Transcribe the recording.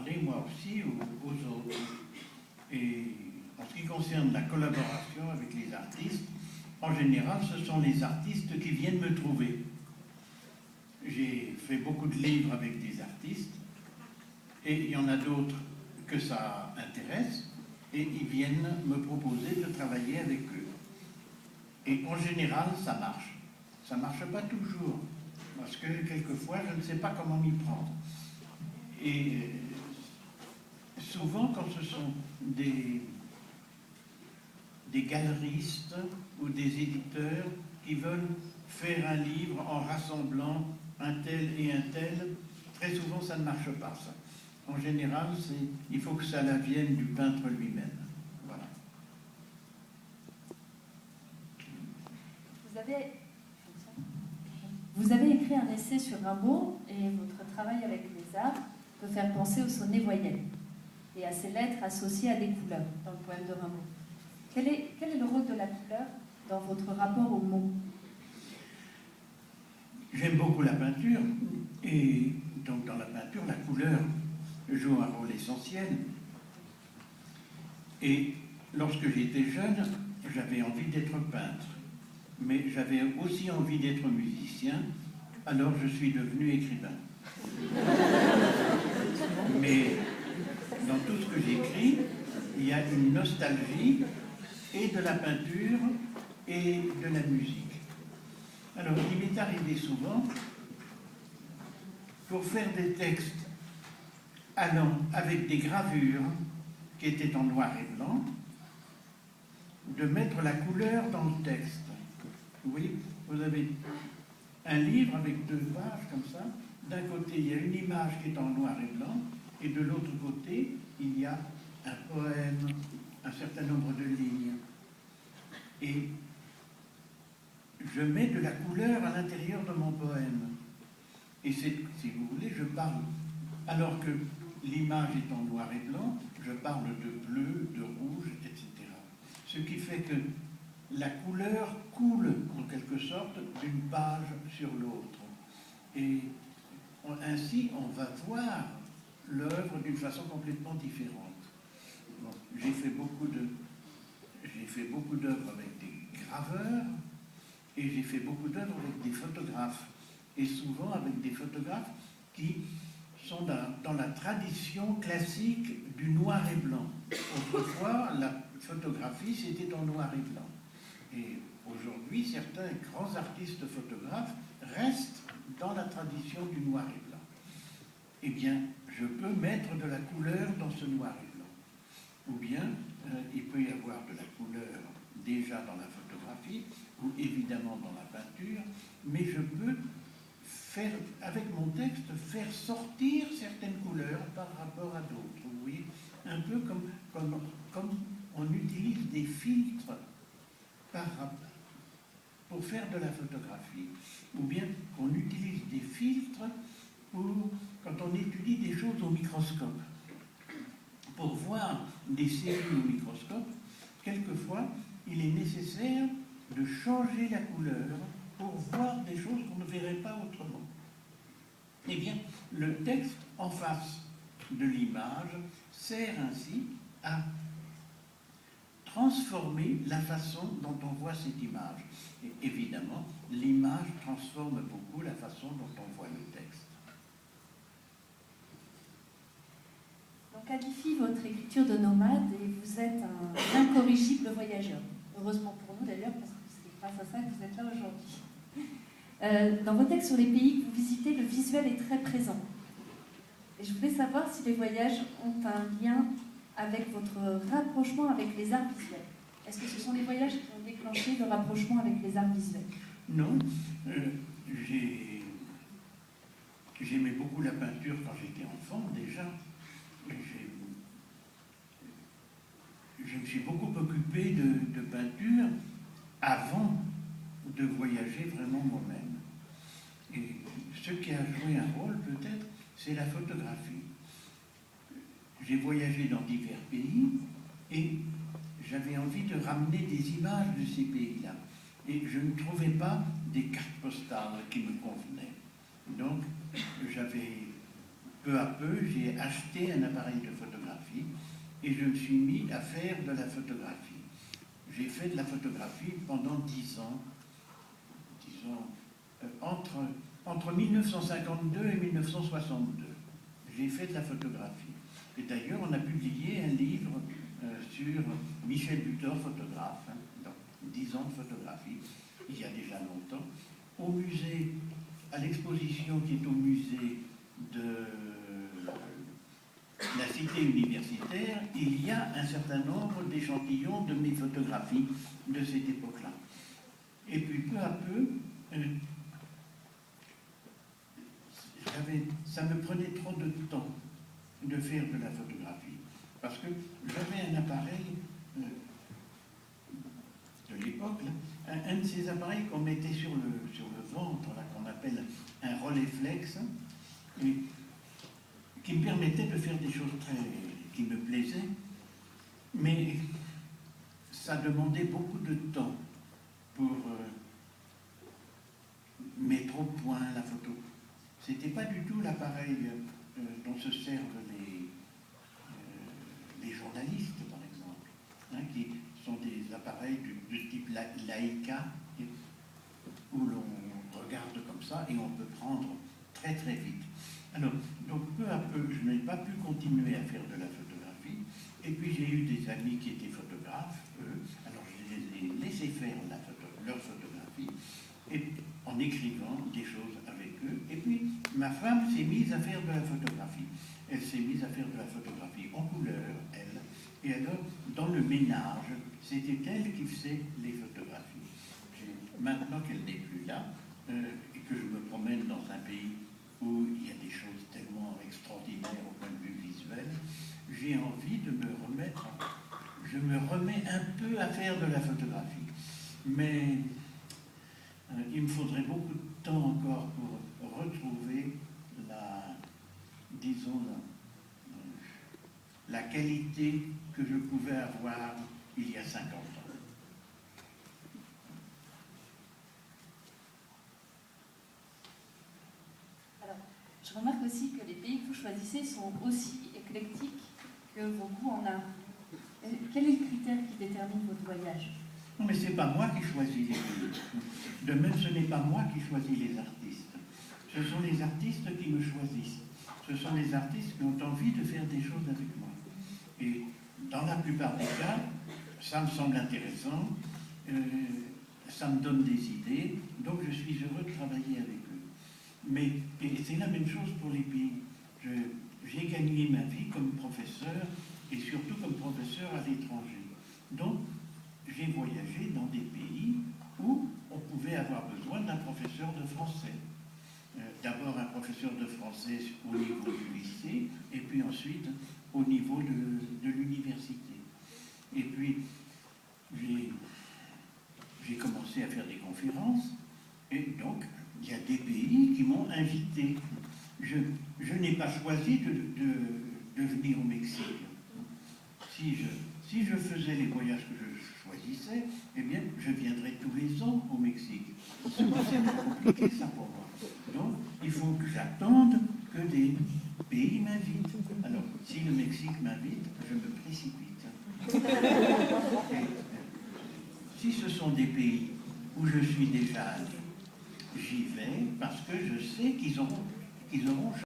m'apprendrai moi aussi aux autres. Et en ce qui concerne la collaboration avec les artistes, en général, ce sont les artistes qui viennent me trouver. J'ai fait beaucoup de livres avec des artistes, et il y en a d'autres que ça intéresse, et ils viennent me proposer de travailler avec eux. Et en général, ça marche. Ça ne marche pas toujours, parce que quelquefois, je ne sais pas comment m'y prendre. Et souvent, quand ce sont des galeristes ou des éditeurs qui veulent faire un livre en rassemblant un tel et un tel, très souvent, ça ne marche pas, ça. En général, il faut que ça la vienne du peintre lui-même. Voilà. Vous avez écrit un essai sur Rimbaud et votre travail avec les arts peut faire penser au sonnet voyelle et à ces lettres associées à des couleurs dans le poème de Rimbaud. Quel est le rôle de la couleur dans votre rapport aux mots? J'aime beaucoup la peinture et donc dans la peinture, la couleur joue un rôle essentiel. Et lorsque j'étais jeune, j'avais envie d'être peintre, mais j'avais aussi envie d'être musicien, alors je suis devenu écrivain. Mais dans tout ce que j'écris, il y a une nostalgie et de la peinture et de la musique. Alors, il m'est arrivé souvent, pour faire des textes allant avec des gravures qui étaient en noir et blanc, de mettre la couleur dans le texte. Vous voyez, vous avez un livre avec 2 pages comme ça. D'un côté, il y a une image qui est en noir et blanc, et de l'autre côté, il y a un poème, un certain nombre de lignes. Et je mets de la couleur à l'intérieur de mon poème. Et c'est, si vous voulez, je parle, alors que l'image est en noir et blanc, je parle de bleu, de rouge, etc. Ce qui fait que la couleur coule, en quelque sorte, d'une page sur l'autre. Et ainsi, on va voir l'œuvre d'une façon complètement différente. Bon, j'ai fait beaucoup d'œuvres avec des graveurs, et j'ai fait beaucoup d'œuvres avec des photographes, et souvent avec des photographes qui sont dans la tradition classique du noir et blanc. Autrefois, la photographie, c'était en noir et blanc. Et aujourd'hui, certains grands artistes photographes restent dans la tradition du noir et blanc. Eh bien, je peux mettre de la couleur dans ce noir et blanc. Ou bien, il peut y avoir de la couleur déjà dans la photographie, ou évidemment dans la peinture, mais je peux faire, avec mon texte, faire sortir certaines couleurs par rapport à d'autres. Vous voyez, un peu comme on utilise des filtres pour faire de la photographie, ou bien on utilise des filtres quand on étudie des choses au microscope. Pour voir des cellules au microscope, quelquefois, il est nécessaire de changer la couleur pour voir des choses qu'on ne verrait pas autrement. Eh bien, le texte en face de l'image sert ainsi à transformer la façon dont on voit cette image. Et évidemment, l'image transforme beaucoup la façon dont on voit le texte. On qualifie votre écriture de nomade et vous êtes un incorrigible voyageur. Heureusement pour nous d'ailleurs, parce que c'est grâce à ça que vous êtes là aujourd'hui. Dans vos textes sur les pays que vous visitez, le visuel est très présent. Et je voulais savoir si les voyages ont un lien avec votre rapprochement avec les arts visuels. Est-ce que ce sont les voyages qui ont déclenché le rapprochement avec les arts visuels? Non. J'aimais beaucoup la peinture quand j'étais enfant, déjà. Je me suis beaucoup occupé de peinture avant de voyager vraiment moi-même. Et ce qui a joué un rôle, peut-être, c'est la photographie. J'ai voyagé dans divers pays et j'avais envie de ramener des images de ces pays-là. Et je ne trouvais pas des cartes postales qui me convenaient. Donc, j'avais peu à peu, j'ai acheté un appareil de photographie et je me suis mis à faire de la photographie. J'ai fait de la photographie pendant 10 ans, disons, entre 1952 et 1962. J'ai fait de la photographie. Et d'ailleurs, on a publié un livre sur Michel Butor, photographe, hein, donc 10 ans de photographie, il y a déjà longtemps, au musée, à l'exposition qui est au musée de la cité universitaire, il y a un certain nombre d'échantillons de mes photographies de cette époque-là. Et puis peu à peu, ça me prenait trop de temps de faire de la photographie, parce que j'avais un appareil de l'époque, un de ces appareils qu'on mettait sur le ventre, là, qu'on appelle un Rolleiflex, et qui me permettait de faire des choses qui me plaisaient, mais ça demandait beaucoup de temps pour mettre au point la photo. C'était pas du tout l'appareil dont se servent les journalistes, par exemple, hein, qui sont des appareils du type Leica, où l'on regarde comme ça et on peut prendre très très vite. Alors, donc peu à peu, je n'ai pas pu continuer à faire de la photographie, et puis j'ai eu des amis qui étaient photographes, eux, alors je les ai laissés faire leur photographie, et en écrivant des choses avec eux. Et puis ma femme s'est mise à faire de la photographie. Elle s'est mise à faire de la photographie en couleur, elle. Et alors, dans le ménage, c'était elle qui faisait les photographies. Maintenant qu'elle n'est plus là, et que je me promène dans un pays où il y a des choses tellement extraordinaires au point de vue visuel, j'ai envie de me remettre, je me remets un peu à faire de la photographie. Mais il me faudrait beaucoup de temps encore pour retrouver la qualité que je pouvais avoir il y a 50 ans. Alors, je remarque aussi que les pays que vous choisissez sont aussi éclectiques que vos goûts en art. Quel est le critère qui détermine votre voyage? Non, mais ce n'est pas moi qui choisis les pays. De même, ce n'est pas moi qui choisis les artistes. Ce sont les artistes qui me choisissent. Ce sont les artistes qui ont envie de faire des choses avec moi. Et dans la plupart des cas, ça me semble intéressant, ça me donne des idées, donc je suis heureux de travailler avec eux. Mais c'est la même chose pour les pays. J'ai gagné ma vie comme professeur, et surtout comme professeur à l'étranger. Donc, j'ai voyagé dans des pays où on pouvait avoir besoin d'un professeur de français. D'abord un professeur de français au niveau du lycée, et puis ensuite au niveau de l'université. Et puis, j'ai commencé à faire des conférences, et donc, il y a des pays qui m'ont invité. Je n'ai pas choisi de venir au Mexique. Si je faisais les voyages que je choisissais, eh bien, je viendrais tous les ans au Mexique. C'est compliqué, ça, pour moi. Donc, il faut que j'attende que des pays m'invitent. Alors, si le Mexique m'invite, je me précipite. Et, si ce sont des pays où je suis déjà allé, j'y vais parce que je sais qu'ils auront